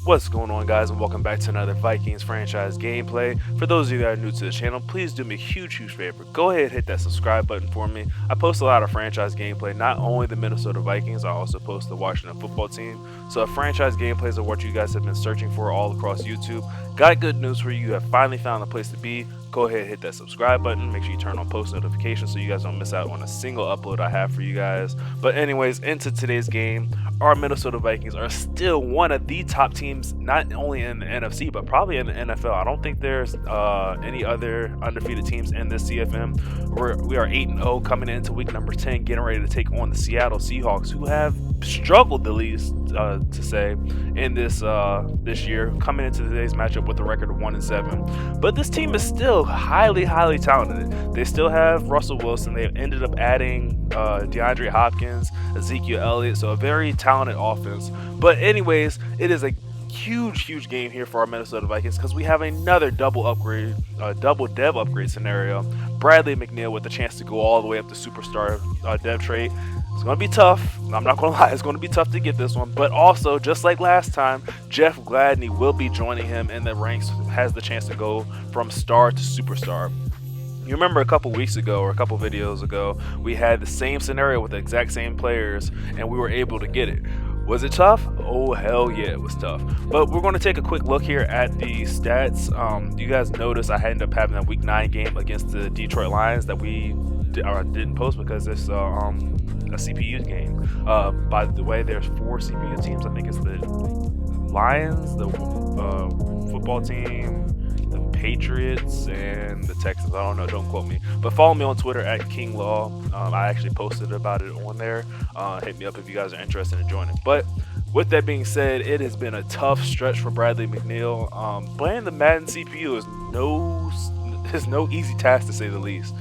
What's going on, guys, and welcome back to another Vikings franchise gameplay. For those of you that are new to the channel, please do me a huge favor. Go ahead and hit that subscribe button for me. I post a lot of franchise gameplay, not only the Minnesota Vikings, I also post the Washington football team. So franchise gameplays are what you guys have been searching for all across YouTube. Got good news for you. You have finally found a place to be. Go ahead and hit that subscribe button. Make sure you turn on post notifications so you guys don't miss out on a single upload I have for you guys. But anyways, into today's game, our Minnesota Vikings are still one of the top teams, not only in the NFC, but probably in the NFL. I don't think there's any other undefeated teams in this CFM. We are 8-0 coming into week number 10, getting ready to take on the Seattle Seahawks, who have struggled the least to say in this year, coming into today's matchup with a record of 1-7. But this team is still highly talented. They still have Russell Wilson. They've ended up adding DeAndre Hopkins, Ezekiel Elliott, so a very talented offense. But anyways, it is a huge game here for our Minnesota Vikings because we have another double dev upgrade scenario. Bradley McNeil with the chance to go all the way up to superstar dev trait. It's going to be tough. I'm not going to lie. It's going to be tough to get this one. But also, just like last time, Jeff Gladney will be joining him in the ranks, has the chance to go from star to superstar. You remember a couple weeks ago or a couple videos ago, we had the same scenario with the exact same players, and we were able to get it. Was it tough? Oh, hell yeah, it was tough. But we're going to take a quick look here at the stats. You guys notice I ended up having a Week 9 game against the Detroit Lions that we didn't post because it's a CPU game. By the way, there's 4 CPU teams. I think it's the Lions, the football team, the Patriots, and the Texans. I don't know, don't quote me. But follow me on Twitter at King Laww. I actually posted about it on there. Hit me up if you guys are interested in joining. But with that being said, it has been a tough stretch for Bradley McNeil. Playing the Madden CPU is no easy task, to say the least.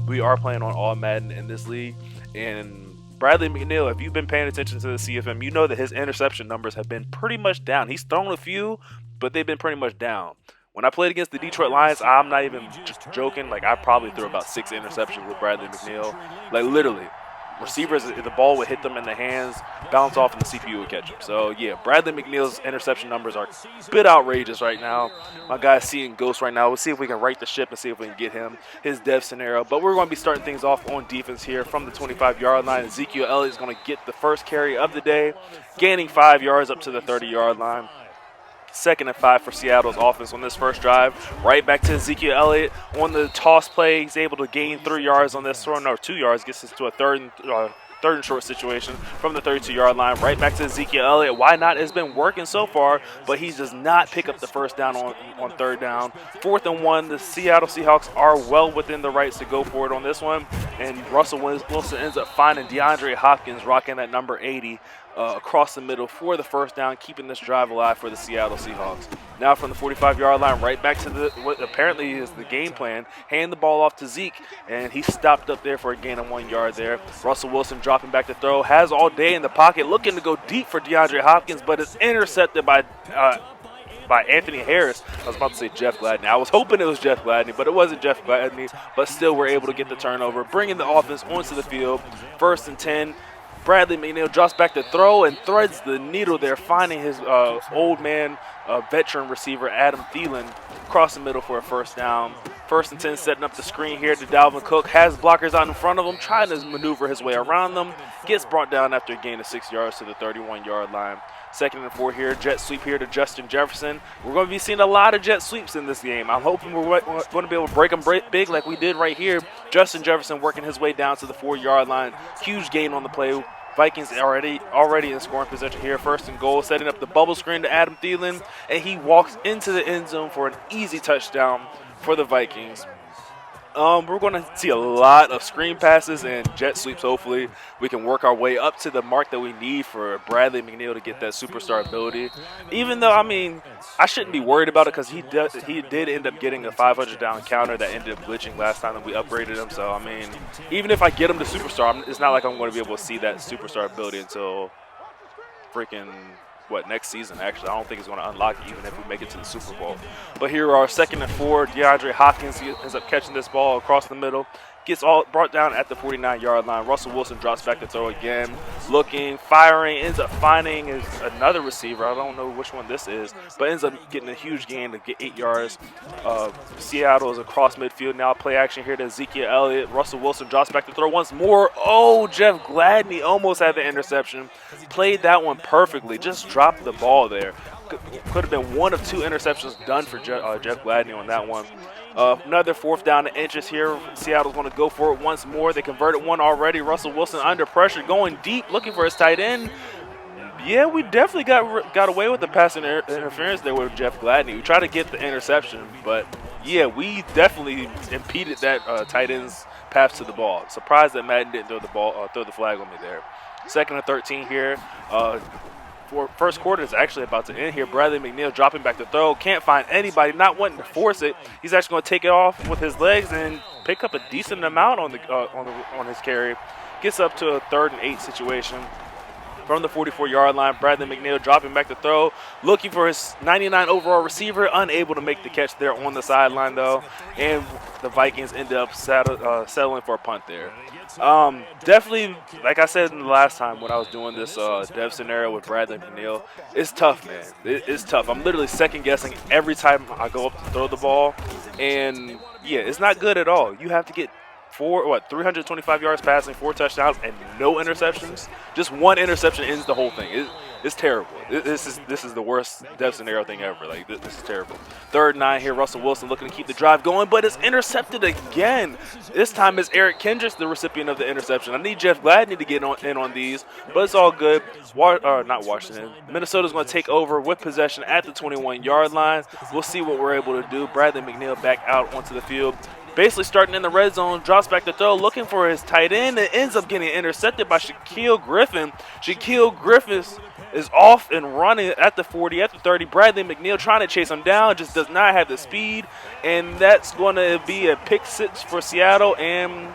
We are playing on all Madden in this league, and Bradley McNeil, if you've been paying attention to the CFM, you know that his interception numbers have been pretty much down. He's thrown a few, but they've been pretty much down. When I played against the Detroit Lions, I'm not even just joking. Like, I probably threw about 6 interceptions with Bradley McNeil. Like, literally. Receivers, the ball would hit them in the hands, bounce off, and the CPU would catch them. So, yeah, Bradley McNeil's interception numbers are a bit outrageous right now. My guy's seeing ghosts right now. We'll see if we can right the ship and see if we can get him his dev scenario. But we're going to be starting things off on defense here from the 25-yard line. Ezekiel Elliott is going to get the first carry of the day, gaining 5 yards up to the 30-yard line. 2nd and 5 for Seattle's offense on this first drive. Right back to Ezekiel Elliott on the toss play. He's able to gain 3 yards on this throw. No, 2 yards. Gets us to a third and short situation from the 32-yard line. Right back to Ezekiel Elliott. Why not? It's been working so far, but he does not pick up the first down on 3rd down. 4th and 1. The Seattle Seahawks are well within the rights to go for it on this one. And Russell Wilson ends up finding DeAndre Hopkins rocking that number 80. Across the middle for the first down, keeping this drive alive for the Seattle Seahawks. Now from the 45-yard line, right back to what apparently is the game plan, hand the ball off to Zeke, and he stopped up there for a gain of 1 yard there. Russell Wilson dropping back to throw, has all day in the pocket, looking to go deep for DeAndre Hopkins, but it's intercepted by Anthony Harris. I was about to say Jeff Gladney. I was hoping it was Jeff Gladney, but it wasn't Jeff Gladney. But still, we're able to get the turnover, bringing the offense onto the field. 1st and 10. Bradley McNeil drops back to throw and threads the needle there, finding his old man, veteran receiver, Adam Thielen, across the middle for a first down. 1st and 10, setting up the screen here to Dalvin Cook. Has blockers out in front of him, trying to maneuver his way around them. Gets brought down after a gain of 6 yards to the 31-yard line. 2nd and 4 here, jet sweep here to Justin Jefferson. We're going to be seeing a lot of jet sweeps in this game. I'm hoping we're going to be able to break them big like we did right here. Justin Jefferson working his way down to the 4-yard line. Huge gain on the play. Vikings already in scoring position here. 1st and goal, setting up the bubble screen to Adam Thielen, and he walks into the end zone for an easy touchdown for the Vikings. We're going to see a lot of screen passes and jet sweeps. Hopefully, we can work our way up to the mark that we need for Bradley McNeil to get that superstar ability. Even though, I mean, I shouldn't be worried about it because he did end up getting a 500-down counter that ended up glitching last time that we upgraded him. So, I mean, even if I get him to superstar, it's not like I'm going to be able to see that superstar ability until freaking next season. Actually, I don't think it's going to unlock it even if we make it to the Super Bowl. But here are 2nd and 4. DeAndre Hopkins ends up catching this ball across the middle. Gets all brought down at the 49-yard line. Russell Wilson drops back to throw again. Looking, firing, ends up finding another receiver. I don't know which one this is, but ends up getting a huge gain to get 8 yards. Seattle is across midfield now. Play action here to Ezekiel Elliott. Russell Wilson drops back to throw once more. Oh, Jeff Gladney almost had the interception. Played that one perfectly. Just dropped the ball there. Could have been one of 2 interceptions done for Jeff Gladney on that one. Another 4th down and inches here. Seattle's going to go for it once more. They converted one already. Russell Wilson under pressure, going deep, looking for his tight end. Yeah, we definitely got away with the pass interference there with Jeff Gladney. We tried to get the interception, but yeah, we definitely impeded that tight end's path to the ball. Surprised that Madden didn't throw the flag on me there. 2nd and 13 here. First quarter is actually about to end here. Bradley McNeil dropping back to throw. Can't find anybody, not wanting to force it. He's actually going to take it off with his legs and pick up a decent amount on his carry. Gets up to a 3rd and 8 situation. From the 44-yard line, Bradley McNeil dropping back to throw, looking for his 99 overall receiver, unable to make the catch there on the sideline though, and the Vikings end up settling for a punt there. Definitely, like I said in the last time when I was doing this dev scenario with Bradley McNeil, it's tough, man. It's tough. I'm literally second-guessing every time I go up to throw the ball, and yeah, it's not good at all. You have to get 325 yards passing, 4 touchdowns, and no interceptions. Just one interception ends the whole thing. It's terrible. This is the worst dev scenario thing ever. Like this is terrible. 3rd and 9 here. Russell Wilson looking to keep the drive going, but it's intercepted again. This time it's Eric Kendricks, the recipient of the interception. I need Jeff Gladney to get in on these, but it's all good. Not Washington. Minnesota's going to take over with possession at the 21-yard line. We'll see what we're able to do. Bradley McNeil back out onto the field. Basically starting in the red zone, drops back to throw, looking for his tight end, and ends up getting intercepted by Shaquille Griffin. Shaquille Griffin is off and running at the 40, at the 30. Bradley McNeil trying to chase him down, just does not have the speed, and that's going to be a pick 6 for Seattle, and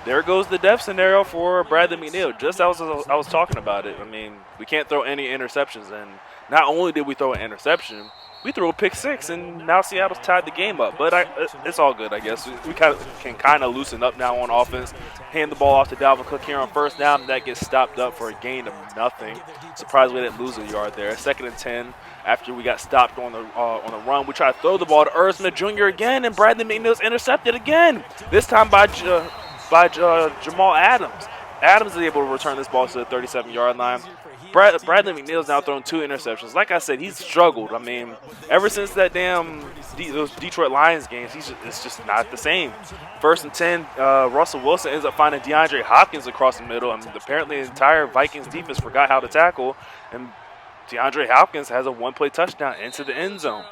there goes the death scenario for Bradley McNeil. Just as I was talking about it. I mean, we can't throw any interceptions, and not only did we throw an interception, we threw a pick 6, and now Seattle's tied the game up. But it's all good, I guess. We can kind of loosen up now on offense. Hand the ball off to Dalvin Cook here on 1st down. That gets stopped up for a gain of nothing. Surprised we didn't lose a yard there. 2nd and 10 after we got stopped on the run. We try to throw the ball to Irv Smith Jr. again, and Bradley McNeil's intercepted again. This time by Jamal Adams. Adams is able to return this ball to the 37-yard line. Bradley McNeil's now thrown 2 interceptions. Like I said, he's struggled. I mean, ever since that those Detroit Lions games, it's just not the same. 1st and 10, Russell Wilson ends up finding DeAndre Hopkins across the middle. I mean, apparently the entire Vikings defense forgot how to tackle, and DeAndre Hopkins has a 1-play touchdown into the end zone.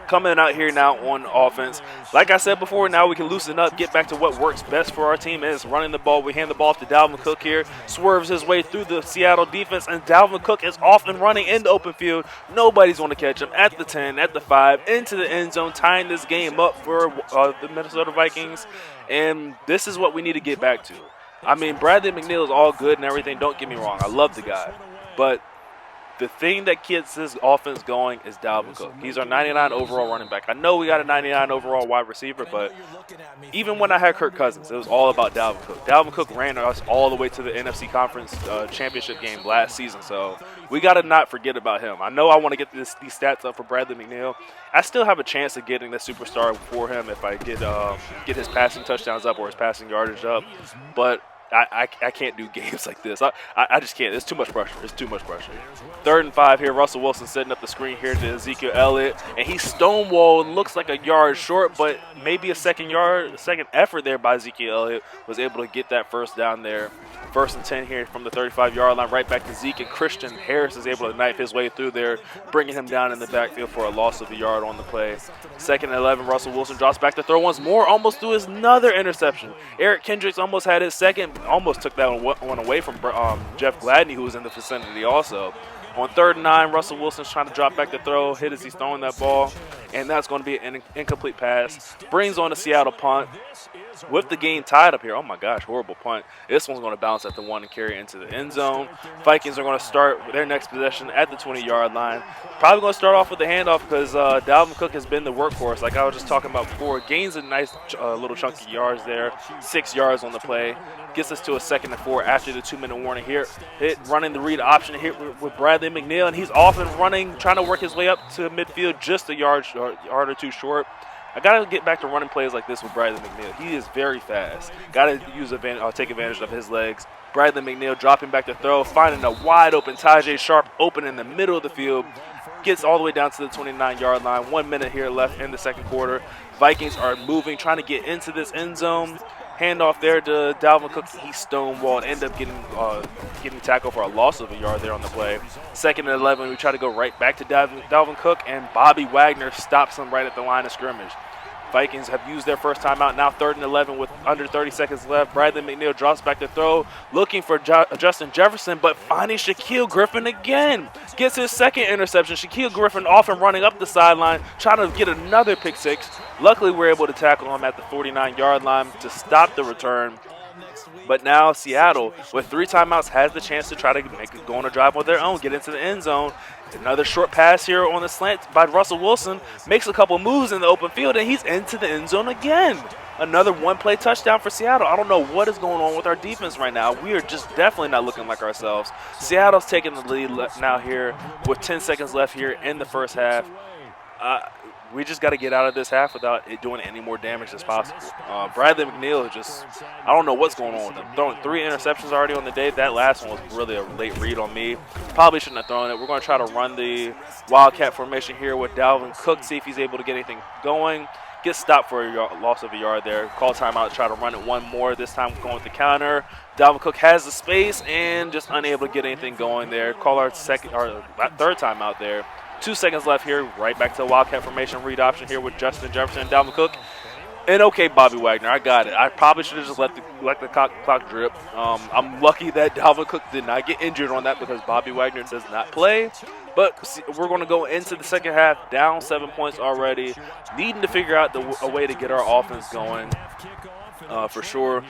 Coming out here now on offense. Like I said before, now we can loosen up, get back to what works best for our team, is running the ball. We hand the ball off to Dalvin Cook here. Swerves his way through the Seattle defense, and Dalvin Cook is off and running in the open field. Nobody's going to catch him at the 10, at the 5, into the end zone, tying this game up for the Minnesota Vikings. And this is what we need to get back to. I mean, Bradley McNeil is all good and everything. Don't get me wrong. I love the guy. But the thing that gets this offense going is Dalvin Cook. He's our 99 overall running back. I know we got a 99 overall wide receiver, but even when I had Kirk Cousins, it was all about Dalvin Cook. Dalvin Cook ran us all the way to the NFC Conference Championship game last season, so we got to not forget about him. I know I want to get these stats up for Bradley McNeil. I still have a chance of getting the superstar for him if I get his passing touchdowns up or his passing yardage up, but I can't do games like this. I just can't. It's too much pressure. It's too much pressure. 3rd and 5 here. Russell Wilson setting up the screen here to Ezekiel Elliott, and he stonewalled. Looks like a yard short, but maybe a second effort there by Ezekiel Elliott was able to get that 1st down there. 1st and 10 here from the 35-yard line, right back to Zeke, and Christian Harris is able to knife his way through there, bringing him down in the backfield for a loss of a yard on the play. 2nd and 11, Russell Wilson drops back to throw once more, almost threw his another interception. Eric Kendricks almost had his second, almost took that one away from Jeff Gladney, who was in the vicinity also. On 3rd and 9, Russell Wilson's trying to drop back to throw, hit as he's throwing that ball, and that's going to be an incomplete pass. Brings on the Seattle punt. with the game tied up here. Oh my gosh, horrible punt. This one's going to bounce at the 1 and carry into the end zone. Vikings are going to start their next possession at the 20-yard line. Probably going to start off with the handoff because Dalvin Cook has been the workhorse, like I was just talking about before. Gains a nice little chunky yards there, 6 yards on the play. Gets us to a 2nd and 4 after the 2-minute warning here. Running the read option here with Bradley McNeil, and he's off and running, trying to work his way up to midfield, just a yard or two short. I got to get back to running plays like this with Bradley McNeil. He is very fast. Got to take advantage of his legs. Bradley McNeil dropping back to throw, finding a wide open Tajay Sharp open in the middle of the field. Gets all the way down to the 29-yard line. 1 minute here left in the second quarter. Vikings are moving, trying to get into this end zone. Handoff there to Dalvin Cook. He stonewalled, end up getting tackled for a loss of a yard there on the play. 2nd and 11, we try to go right back to Dalvin Cook, and Bobby Wagner stops him right at the line of scrimmage. Vikings have used their first timeout. Now 3rd and 11 with under 30 seconds left. Bradley McNeil drops back to throw, looking for Justin Jefferson, but finding Shaquille Griffin again. Gets his 2nd interception. Shaquille Griffin off and running up the sideline, trying to get another pick 6. Luckily, we're able to tackle him at the 49-yard line to stop the return. But now Seattle, with 3 timeouts, has the chance to try to go on a drive of their own, get into the end zone. Another short pass here on the slant by Russell Wilson. Makes a couple moves in the open field, and he's into the end zone again. Another one-play touchdown for Seattle. I don't know what is going on with our defense right now. We are just definitely not looking like ourselves. Seattle's taking the lead now here with 10 seconds left here in the first half. We just got to get out of this half without it doing any more damage as possible. Bradley McNeil I don't know what's going on with him. Throwing 3 interceptions already on the day. That last one was really a late read on me. Probably shouldn't have thrown it. We're going to try to run the Wildcat formation here with Dalvin Cook, see if he's able to get anything going. Gets stopped for a loss of a yard there. Call timeout, try to run it one more. This time going with the counter. Dalvin Cook has the space and just unable to get anything going there. Call our 3rd timeout there. 2 seconds left here. Right back to the Wildcat formation read option here with Justin Jefferson and Dalvin Cook. And okay, Bobby Wagner, I got it. I probably should have just let the clock drip. I'm lucky that Dalvin Cook did not get injured on that because Bobby Wagner does not play. But we're going to go into the second half down 7 points already, needing to figure out a way to get our offense going for sure.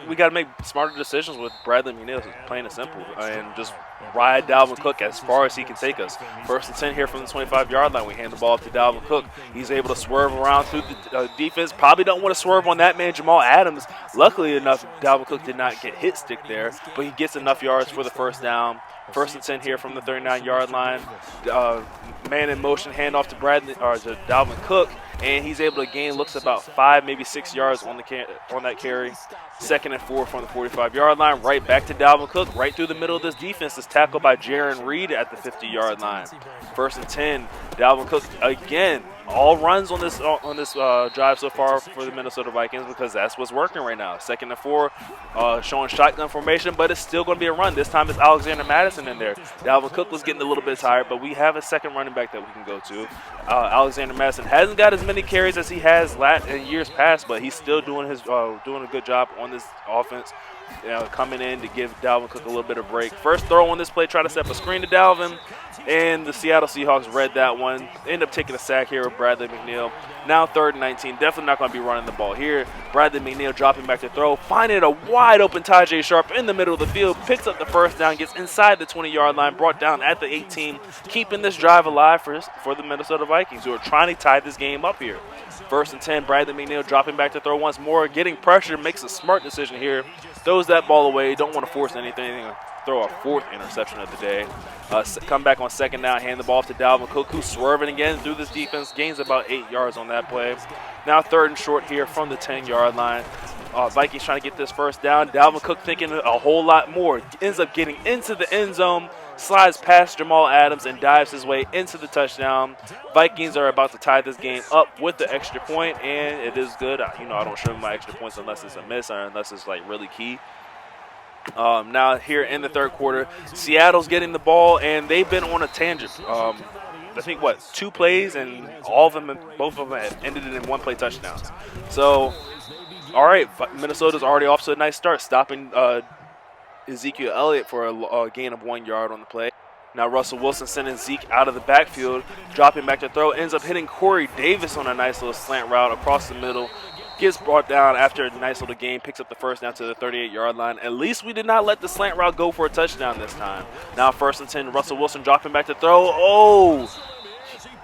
We got to make smarter decisions with Bradley McNeil, plain and simple, and just ride Dalvin Cook as far as he can take us. 1st and 10 here from the 25-yard line. We hand the ball off to Dalvin Cook. He's able to swerve around through the defense. Probably don't want to swerve on that man, Jamal Adams. Luckily enough, Dalvin Cook did not get hit stick there, but he gets enough yards for the first down. 1st and 10 here from the 39-yard line. Man in motion, handoff to to Dalvin Cook, and he's able to gain looks about 5, maybe 6 yards on that carry. 2nd and 4 from the 45-yard line. Right back to Dalvin Cook, right through the middle of this defense. Is tackled by Jaron Reed at the 50-yard line. 1st and 10. Dalvin Cook again. All runs on this drive so far for the Minnesota Vikings because that's what's working right now. 2nd and 4, showing shotgun formation, but it's still going to be a run. This time it's Alexander Madison in there. Dalvin Cook was getting a little bit tired, but we have a second running back that we can go to. Alexander Madison hasn't got as many carries as he has in years past, but he's still doing a good job on this offense. Coming in to give Dalvin Cook a little bit of break. First throw on this play, try to set up a screen to Dalvin, and the Seattle Seahawks read that one. End up taking a sack here with Bradley McNeil. Now 3rd and 19. Definitely not going to be running the ball here. Bradley McNeil dropping back to throw, finding a wide open Tajay Sharp in the middle of the field, picks up the first down, gets inside the 20-yard line, brought down at the 18, keeping this drive alive for the Minnesota Vikings, who are trying to tie this game up here. 1st and 10, Bradley McNeil dropping back to throw once more, getting pressure, makes a smart decision here, throws that ball away, don't want to force anything, throw a 4th interception of the day. Come back on 2nd down, hand the ball off to Dalvin Cook, who's swerving again through this defense, gains about 8 yards on that play. Now 3rd and short here from the 10-yard line. Vikings trying to get this first down. Dalvin Cook thinking a whole lot more, ends up getting into the end zone, slides past Jamal Adams and dives his way into the touchdown. Vikings are about to tie this game up with the extra point, and it is good. I don't show my extra points unless it's a miss or unless it's like really key. Now here in the 3rd quarter, Seattle's getting the ball, and they've been on a tangent. I think 2 plays, and both of them have ended in 1-play touchdowns. So, all right, Minnesota's already off to a nice start, stopping Ezekiel Elliott for a gain of 1 yard on the play. Now Russell Wilson sending Zeke out of the backfield, dropping back to throw, ends up hitting Corey Davis on a nice little slant route across the middle. Gets brought down after a nice little game, picks up the first down to the 38-yard line. At least we did not let the slant route go for a touchdown this time. Now 1st and 10, Russell Wilson dropping back to throw. Oh,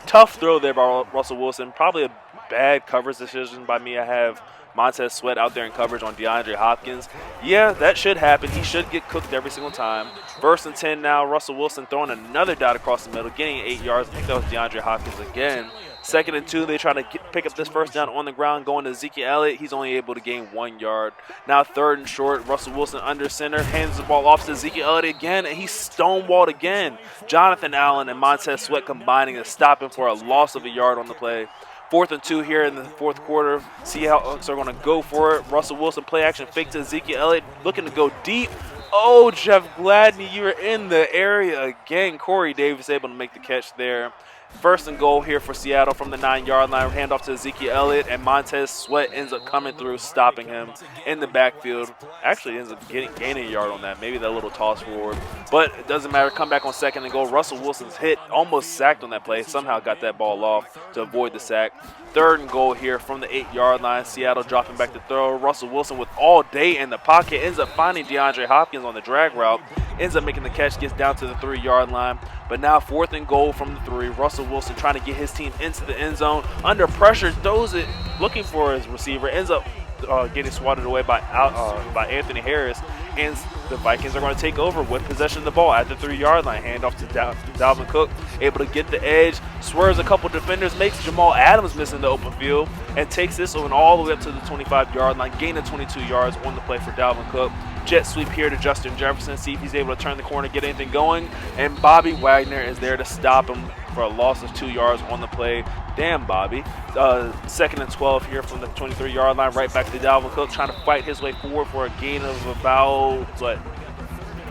tough throw there by Russell Wilson. Probably a bad coverage decision by me. I have Montez Sweat out there in coverage on DeAndre Hopkins. Yeah, that should happen. He should get cooked every single time. 1st and 10 now, Russell Wilson throwing another dot across the middle, getting 8 yards. I think that was DeAndre Hopkins again. 2nd and 2, they try to pick up this first down on the ground, going to Ezekiel Elliott. He's only able to gain 1 yard. Now 3rd and short, Russell Wilson under center, hands the ball off to Ezekiel Elliott again, and he's stonewalled again. Jonathan Allen and Montez Sweat combining to stop him for a loss of a yard on the play. 4th and 2 here in the 4th quarter. Seahawks are going to go for it. Russell Wilson play action fake to Ezekiel Elliott, looking to go deep. Oh, Jeff Gladney, you were in the area again. Corey Davis able to make the catch there. 1st and goal here for Seattle from the 9-yard line. Handoff to Ezekiel Elliott, and Montez Sweat ends up coming through, stopping him in the backfield. Actually ends up gaining a yard on that. Maybe that little toss forward. But it doesn't matter. Come back on 2nd and goal. Russell Wilson's hit, almost sacked on that play. Somehow got that ball off to avoid the sack. 3rd and goal here from the 8-yard line. Seattle dropping back to throw. Russell Wilson with all day in the pocket. Ends up finding DeAndre Hopkins on the drag route. Ends up making the catch. Gets down to the 3-yard line. But now 4th and goal from the 3. Russell Wilson trying to get his team into the end zone. Under pressure, throws it, looking for his receiver. Ends up getting swatted away by Anthony Harris. And the Vikings are going to take over with possession of the ball at the 3-yard line. Handoff to Dalvin Cook, able to get the edge, swerves a couple defenders, makes Jamal Adams miss in the open field, and takes this one all the way up to the 25-yard line, gaining 22 yards on the play for Dalvin Cook. Jet sweep here to Justin Jefferson, see if he's able to turn the corner, get anything going, and Bobby Wagner is there to stop him for a loss of 2 yards on the play. Damn, Bobby. 2nd and 12 here from the 23-yard line, right back to Dalvin Cook, trying to fight his way forward for a gain of about, 4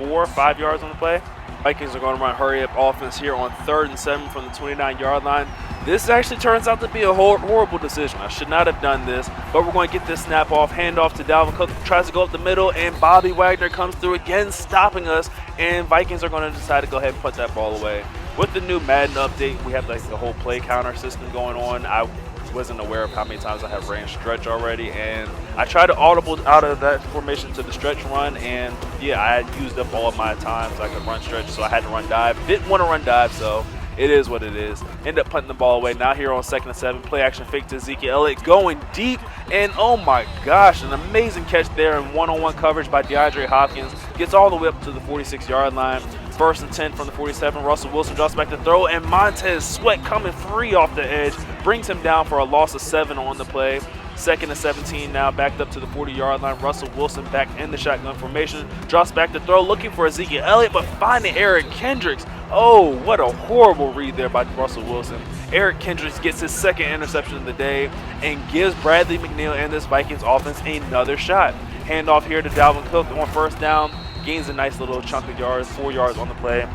or 5 yards on the play. Vikings are going to run hurry-up offense here on 3rd and 7 from the 29-yard line. This actually turns out to be a horrible decision. I should not have done this, but we're going to get this snap off, handoff to Dalvin Cook, tries to go up the middle, and Bobby Wagner comes through again, stopping us, and Vikings are going to decide to go ahead and put that ball away. With the new Madden update, we have like the whole play counter system going on. I wasn't aware of how many times I have ran stretch already, and I tried to audible out of that formation to the stretch run, and yeah, I had used up all of my times I could run stretch, so I had to run dive. Didn't want to run dive, so it is what it is. End up punting the ball away. Now here on 2nd and 7, play action fake to Ezekiel Elliott, going deep, and oh my gosh, an amazing catch there in one-on-one coverage by DeAndre Hopkins. Gets all the way up to the 46-yard line. 1st and 10 from the 47. Russell Wilson drops back to throw, and Montez Sweat coming free off the edge brings him down for a loss of 7 on the play. 2nd and 17 now, backed up to the 40-yard line. Russell Wilson back in the shotgun formation, drops back to throw, looking for Ezekiel Elliott, but finding Eric Kendricks. Oh, what a horrible read there by Russell Wilson. Eric Kendricks gets his 2nd interception of the day and gives Bradley McNeil and this Vikings offense another shot. Handoff here to Dalvin Cook on 1st down. Gains a nice little chunk of yards, 4 yards on the play.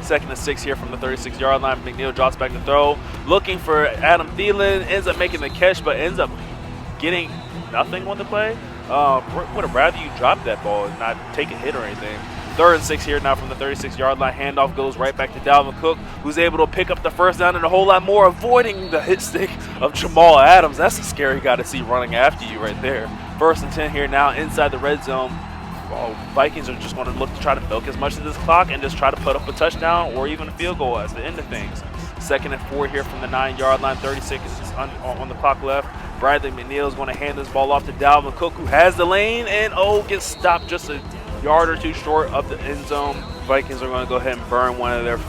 2nd and 6 here from the 36-yard line. McNeil drops back to throw, looking for Adam Thielen, ends up making the catch, but ends up getting nothing on the play. Would have rather you drop that ball and not take a hit or anything. 3rd and 6 here now from the 36-yard line. Handoff goes right back to Dalvin Cook, who's able to pick up the 1st down and a whole lot more, avoiding the hit stick of Jamal Adams. That's a scary guy to see running after you right there. 1st and 10 here now inside the red zone. Vikings are just going to look to try to milk as much of this clock and just try to put up a touchdown or even a field goal at the end of things. 2nd and 4 here from the 9-yard line, 30 seconds on the clock left. Bradley McNeil is going to hand this ball off to Dalvin Cook, who has the lane and gets stopped just a yard or two short of the end zone. Vikings are going to go ahead and burn one of their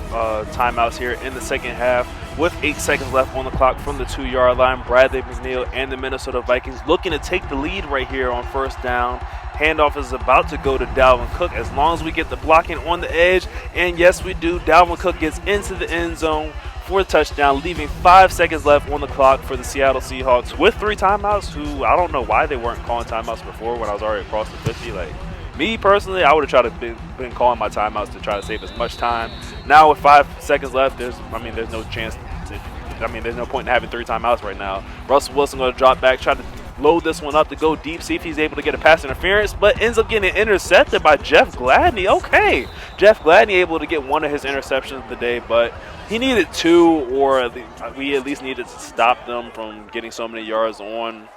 timeouts here in the 2nd half. With 8 seconds left on the clock from the 2-yard line, Bradley McNeil and the Minnesota Vikings looking to take the lead right here on 1st down. Handoff is about to go to Dalvin Cook as long as we get the blocking on the edge. And yes, we do. Dalvin Cook gets into the end zone for a touchdown, leaving 5 seconds left on the clock for the Seattle Seahawks with 3 timeouts, who I don't know why they weren't calling timeouts before when I was already across the 50. Like, me personally, I would have tried to been calling my timeouts to try to save as much time. Now with 5 seconds left, there's no chance there's no point in having 3 timeouts right now. Russell Wilson going to drop back, try to load this one up to go deep, see if he's able to get a pass interference, but ends up getting intercepted by Jeff Gladney. Okay, Jeff Gladney able to get one of his interceptions of the day, but he needed 2, or we at least needed to stop them from getting so many yards on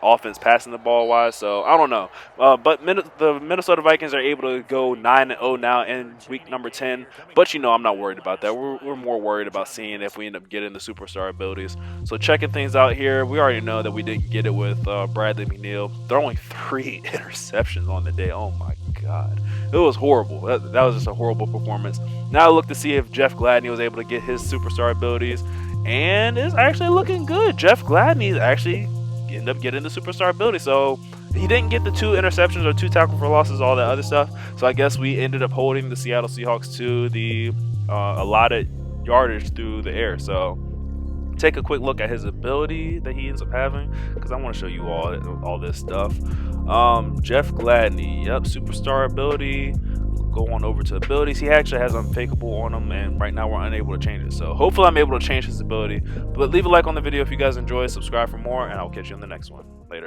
offense passing the ball wise. So I don't know. But the Minnesota Vikings are able to go 9-0 now in week number 10. But I'm not worried about that. We're more worried about seeing if we end up getting the superstar abilities. So checking things out here, we already know that we didn't get it with Bradley McNeil. Throwing 3 interceptions on the day. Oh my God, it was horrible. That was just a horrible performance. Now I look to see if Jeff Gladney was able to get his superstar abilities, and it's actually looking good. Jeff Gladney actually ended up getting the superstar ability. So he didn't get the 2 interceptions or 2 tackle for losses, all that other stuff. So I guess we ended up holding the Seattle Seahawks to the allotted yardage through the air. So take a quick look at his ability that he ends up having, because I want to show you all this stuff. Jeff Gladney, yep, superstar ability. Go on over to abilities. He actually has unfakeable on him, and right now we're unable to change it. So hopefully I'm able to change his ability. But leave a like on the video if you guys enjoy, subscribe for more, and I'll catch you in the next one. Later.